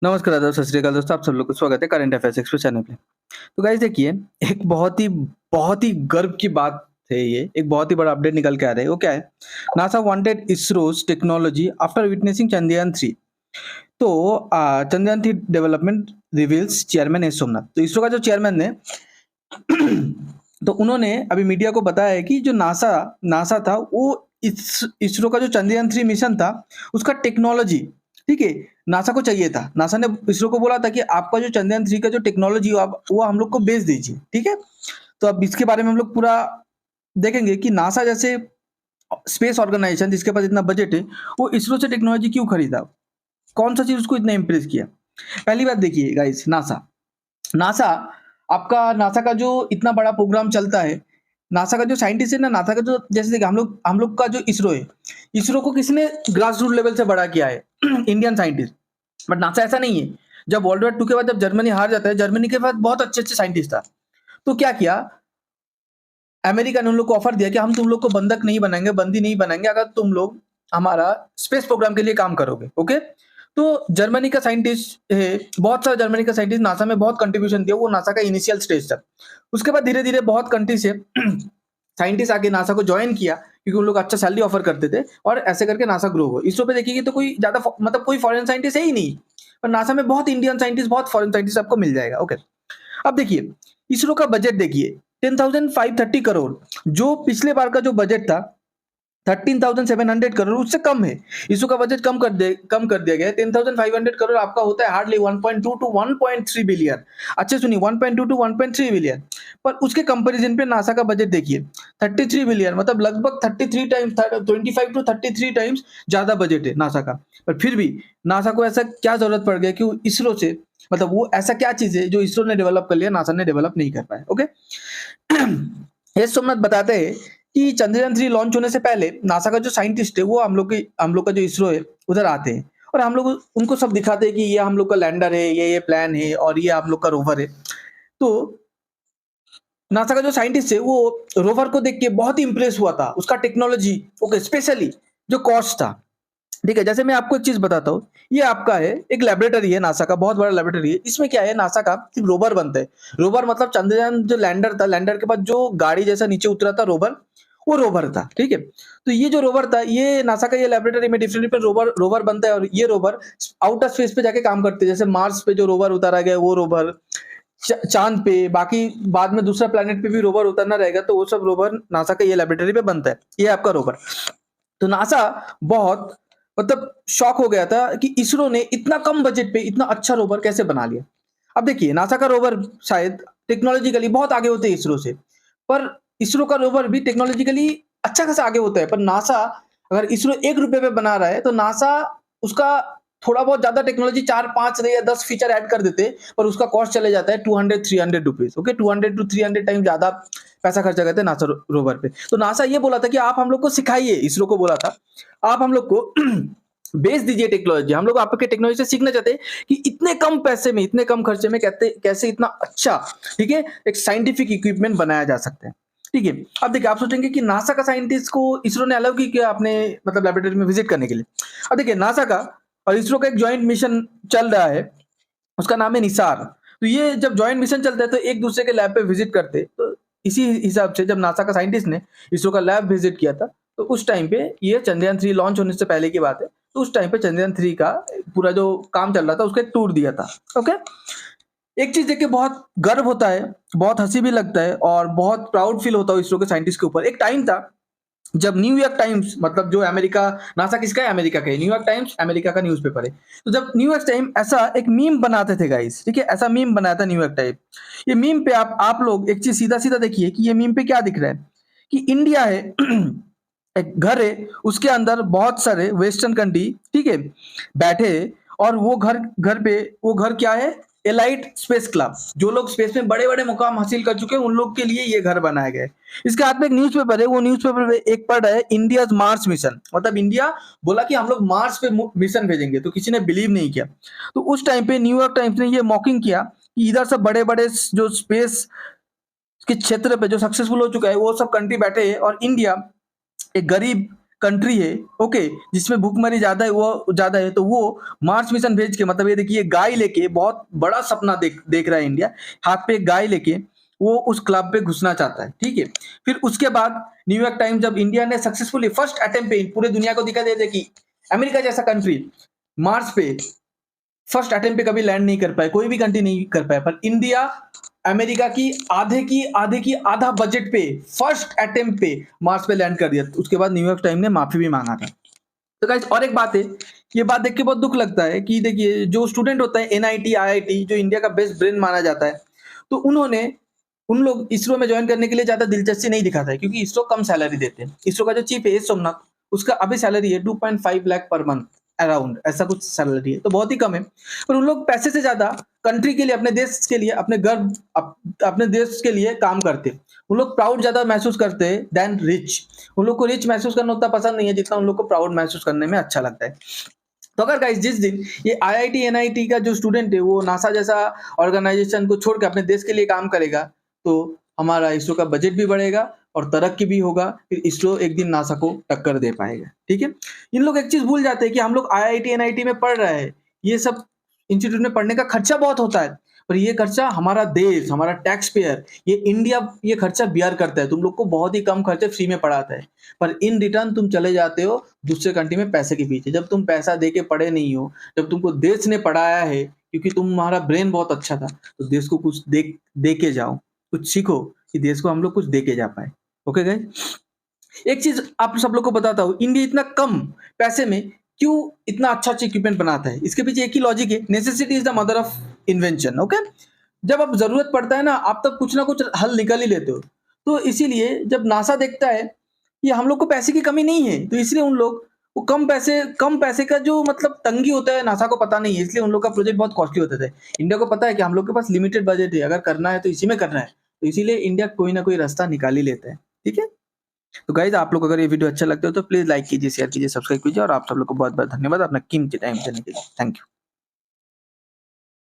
नमस्कार, आदाब, सत श्री अकाल दोस्तों, आप सब लोग का स्वागत है करंट अफेयर्स एक्सप्रेस चैनल पे। तो गाइस देखिए, एक बहुत ही गर्व की बात है ये, एक बहुत ही बड़ा अपडेट निकल के आ रहा है, वो क्या है? NASA wanted ISRO's technology after witnessing Chandrayaan 3। तो Chandrayaan 3 development reveals chairman S Somnath. तो इसरो का जो चेयरमैन है तो उन्होंने अभी मीडिया को बताया है कि जो नासा नासा था वो इसरो का जो चंद्रयान 3 मिशन था, उसका टेक्नोलॉजी, ठीक है, नासा को चाहिए था। नासा ने इसरो को बोला था कि आपका जो चंद्रयान 3 का जो टेक्नोलॉजी हो आप वो हम लोग को भेज दीजिए, ठीक है? तो अब इसके बारे में हम लोग पूरा देखेंगे कि नासा जैसे स्पेस ऑर्गेनाइजेशन जिसके पास इतना बजट है, वो इसरो से टेक्नोलॉजी क्यों खरीदा? कौन-सा चीज़ उसको इतना इम्प्रेस किया? पहली बात देखिए गाइस, नासा नासा नासा का जो इतना बड़ा प्रोग्राम चलता है, नासा का जो साइंटिस्ट है ना, नासा का जो जैसे देखिए हम लोग का जो इसरो है, इसरो को किसने ग्रास रूट लेवल से बड़ा किया है? Indian scientist. बट नासा ऐसा नहीं है। जब वर्ल्ड वॉर 2 के बाद जब जर्मनी हार जाता है, जर्मनी के पास बहुत अच्छे-अच्छे साइंटिस्ट था। तो क्या किया, अमेरिका ने उन लोग को ऑफर दिया कि हम तुम लोग को बंधक नहीं बनाएँगे, बंदी नहीं बनाएँगे अगर तुम लोग हमारा स्पेस प्रोग्राम के लिए काम करोगे, ओके? तो जर्मनी का साइंटिस्ट है, बहुत सारे जर्मनी का साइंटिस्ट नासा में बहुत कंट्रीब्यूशन दिया, वो नासा का इनिशियल स्टेज था। उसके बाद धीरे-धीरे बहुत कंट्री से साइंटिस्ट आके नासा को जॉइन किया क्योंकि उन लोग अच्छा सैलरी ऑफर करते थे और ऐसे करके नासा ग्रो हुआ। इसरो पे देखिए तो कोई ज़्यादा मतलब कोई फॉरेन साइंटिस्ट है ही नहीं, पर नासा में बहुत इंडियन साइंटिस्ट, बहुत फॉरेन साइंटिस्ट आपको मिल जाएगा, ओके। अब देखिए, इसरो का बजट देखिए 10,530 करोड़, जो पिछले बार का जो बजट था 13,700 करोड़ उससे कम है। इसरो का बजट कम कर दिया गया है। 10,500 करोड़ आपका होता है हार्डली 1.2 टू 1.3 बिलियन। अच्छे सुनिए, 1.2 टू 1.3 बिलियन। पर उसके कंपैरिजन पे नासा का बजट देखिए 33 बिलियन, मतलब लगभग 33 टाइम्स 25 टू 33 टाइम्स ज्यादा बजट है नासा का। पर फिर भी नासा को ऐसा क्या जरूरत पड़ गया कि वो इसरो से, मतलब वो ऐसा क्या चीज है जो इसरो ने डेवलप कर लिया, नासा ने डेवलप नहीं कर पाया, ओके। एस सोमनाथ बताते हैं कि चंद्रयान 3 लॉन्च होने से पहले नासा का जो साइंटिस्ट है वो हम लोग का जो इसरो है उधर आते हैं और हम लोग उनको सब दिखाते हैं कि ये हम लोग का लैंडर है, ये प्लान है और ये हम लोग का रोवर है। तो नासा का जो साइंटिस्ट है वो रोवर को देख के बहुत ही इंप्रेस हुआ था, उसका टेक्नोलॉजी, ओके, स्पेशली जो कॉस्ट था, ठीक है। जैसे मैं आपको एक चीज बताता हूँ, ये आपका है एक लेबोरेटरी है, नासा का बहुत बड़ा लेबोरेटरी है। इसमें क्या है, नासा का सिर्फ रोवर बनता है। रोवर मतलब चंद्रयान जो लैंडर था, लैंडर के बाद जो गाड़ी जैसा नीचे उतरा था रोवर, वो रोवर था, ठीक है। तो ये जो रोवर था, ये नासा का ये लेबोरेटरी में डिफरेंट डिफरेंट रोवर रोवर बनता है और ये रोवर आउटर स्पेस पे जाके काम करते हैं। जैसे मार्स पे जो रोवर उतारा गया वो रोवर, चांद पे, बाकी बाद में दूसरा प्लेनेट पे भी रोवर उतरना रहेगा, तो वो सब रोवर नासा का ये लेबोरेटरी पे बनता है। ये आपका रोवर। तो नासा बहुत मतलब शॉक हो गया था कि इसरो ने इतना कम बजट पे इतना अच्छा रोवर कैसे बना लिया। अब देखिए, नासा का रोवर शायद टेक्नोलॉजिकली बहुत आगे होते हैं इसरो से, पर इसरो का रोवर भी टेक्नोलॉजिकली अच्छा खासा आगे होता है। पर नासा, अगर इसरो 1 रुपए पे बना रहा है तो नासा उसका थोड़ा बहुत ज्यादा टेक्नोलॉजी 4-5 या 10 फीचर ऐड कर देते, पर उसका कॉस्ट चले जाता है 200-300 रुपीज, ओके। 200 टू 300 टाइम ज्यादा पैसा खर्चा करते हैं नासा रोवर पे। तो नासा ये बोला था कि आप हम लोग को सिखाइए, इसरो को बोला था आप हम लोग को बेच दीजिए टेक्नोलॉजी, हम लोग आपके टेक्नोलॉजी से सीखना चाहते हैं कि इतने कम पैसे में, इतने कम खर्चे में कैसे इतना अच्छा, ठीक है, एक साइंटिफिक इक्विपमेंट बनाया जा सकता है, ठीक है। अब देखिए, आप सोचेंगे कि नासा का साइंटिस्ट को इसरो ने अलाउ किया अपने मतलब लेबोरेटरी में विजिट करने के लिए। अब देखिए, नासा का और इसरो का एक ज्वाइंट मिशन चल रहा है, उसका नाम है निसार। तो ये जब ज्वाइंट मिशन चलता है तो एक दूसरे के लैब पे विजिट करते, तो इसी हिसाब से जब नासा का साइंटिस्ट ने इसरो का लैब विजिट किया था, तो उस टाइम पे ये चंद्रयान 3 लॉन्च होने से पहले की बात है। तो उस टाइम पे चंद्रयान 3 का पूरा जो काम चल रहा था उसका एक टूर दिया था, ओके। एक चीज देख के बहुत गर्व होता है, बहुत हंसी भी लगता है और बहुत प्राउड फील होता है इसरो के साइंटिस्ट के ऊपर। एक टाइम था जब न्यूयॉर्क टाइम्स, मतलब जो अमेरिका, नासा किसका है, अमेरिका का है, न्यूयॉर्क टाइम्स अमेरिका का न्यूज़पेपर है। तो जब न्यूयॉर्क टाइम ऐसा एक मीम बनाते थे गाइस, ठीक है, ऐसा मीम बनाया था न्यूयॉर्क टाइम। ये मीम पे आप लोग एक चीज सीधा सीधा देखिए कि ये मीम पे क्या दिख रहा है, कि इंडिया है एक घर है, उसके अंदर बहुत सारे वेस्टर्न कंट्री, ठीक है, बैठे हैं और वो घर घर पे वो घर क्या है, एलाइट स्पेस क्लब, जो लोग स्पेस में बड़े बड़े मुकाम हासिल कर चुके हैं उन लोग के लिए ये घर बनाया गया है। इसके हाथ में एक न्यूज़पेपर है, वो न्यूज़पेपर पे एक पढ़ रहा है इंडियाज मार्स मिशन, मतलब इंडिया बोला कि हम लोग मार्स पे मिशन भेजेंगे, तो किसी ने बिलीव नहीं किया। तो उस टाइम पे न्यूयॉर्क टाइम्स ने ये मॉकिंग किया कि इधर से बड़े बड़े जो स्पेस के क्षेत्र पे जो सक्सेसफुल हो चुका है वो सब कंट्री बैठे हैं और इंडिया एक गरीब कंट्री है, ओके, जिसमें भूखमरी ज्यादा है, वो ज्यादा है, तो वो मार्स मिशन भेज के, मतलब ये देखिए गाय लेके, बहुत बड़ा सपना देख रहा है इंडिया, हाथ पे एक गाय लेके वो उस क्लब पे घुसना चाहता है, ठीक है। फिर उसके बाद न्यूयॉर्क टाइम्स, जब इंडिया ने सक्सेसफुली फर्स्ट अटेम्प्ट पे पूरे दुनिया को दिखा दिया कि अमेरिका जैसा कंट्री मार्स पे फर्स्ट अटेम्प्ट पे कभी लैंड नहीं कर पाए, कोई भी कंट्री नहीं कर पाया, पर इंडिया अमेरिका की आधा बजट पे फर्स्ट अटेम्प्ट पे मार्स पे लैंड कर दिया। उसके बाद न्यूयॉर्क टाइम ने माफी भी मांगा था। तो गाइस और एक बात है, ये बात देख के बहुत दुख लगता है कि देखिए जो स्टूडेंट होता है एनआईटी आईआईटी, जो इंडिया का बेस्ट ब्रेन माना जाता है, तो उन लोग इसरो में ज्वाइन करने के लिए ज्यादा दिलचस्पी नहीं दिखाता है, क्योंकि इसरो कम सैलरी देते हैं। इसरो का जो चीफ है एस सोमनाथ, उसका अभी सैलरी है 2.5 लाख पर मंथ अराउंड, ऐसा कुछ सैलरी है, तो बहुत ही कम है। पर उन लोग पैसे से ज्यादा कंट्री के लिए, अपने देश के लिए, अपने देश के लिए काम करते हैं। उन लोग प्राउड ज्यादा महसूस करते हैं देन रिच। उन लोग को रिच महसूस करना उतना पसंद नहीं है जितना उन लोग को प्राउड महसूस करने में अच्छा लगता है। तो अगर गाइस जिस दिन ये आईआईटी एनआईटी का जो स्टूडेंट है वो नासा जैसा ऑर्गेनाइजेशन को छोड़ के अपने देश के लिए काम करेगा, तो हमारा इसरो का बजट भी बढ़ेगा और तरक्की भी होगा, फिर इसरो एक दिन नासा को टक्कर दे पाएगा, ठीक है। इन लोग एक चीज भूल जाते हैं कि हम लोग आईआईटी एनआईटी में पढ़ रहे हैं, ये सब इंस्टीट्यूट में पढ़ने का खर्चा बहुत होता है, पर ये खर्चा हमारा देश, हमारा टैक्स पेयर, ये इंडिया ये खर्चा बियर करता है। तुम लोग को बहुत ही कम खर्चे फ्री में पढ़ाता है, पर इन रिटर्न तुम चले जाते हो दूसरे कंट्री में पैसे के पीछे। जब तुम पैसा दे के पढ़े नहीं हो, जब तुमको देश ने पढ़ाया है क्योंकि तुम्हारा ब्रेन बहुत अच्छा था, तो देश को कुछ दे के जाओ, कुछ सीखो कि देश को हम लोग कुछ दे के जा पाए। ओके गाइस, एक चीज आप सब लोग को बताता हूँ, इंडिया इतना कम पैसे में क्यों इतना अच्छा इक्विपमेंट बनाता है, इसके पीछे एक ही लॉजिक है, necessity is the mother of invention. Okay, जब अब जरूरत पड़ता है ना, आप तब कुछ ना कुछ हल निकाल ही लेते हो। तो इसीलिए जब नासा देखता है कि हम लोग को पैसे की कमी नहीं है, तो इसलिए उन लोग वो कम पैसे का जो मतलब तंगी होता है, नासा को पता नहीं है, इसलिए उन लोग का प्रोजेक्ट बहुत कॉस्टली होते थे। इंडिया को पता है कि हम लोग के पास लिमिटेड बजट है, अगर करना है तो इसी में करना है, तो इसीलिए इंडिया कोई ना कोई रास्ता निकाल ही लेता है, ठीक है। तो गाइज आप लोग अगर ये वीडियो अच्छा लगता है तो प्लीज लाइक कीजिए, शेयर कीजिए, सब्सक्राइब कीजिए, और आप सब लोग को बहुत बहुत धन्यवाद अपना कीमती टाइम देने के लिए। Thank you.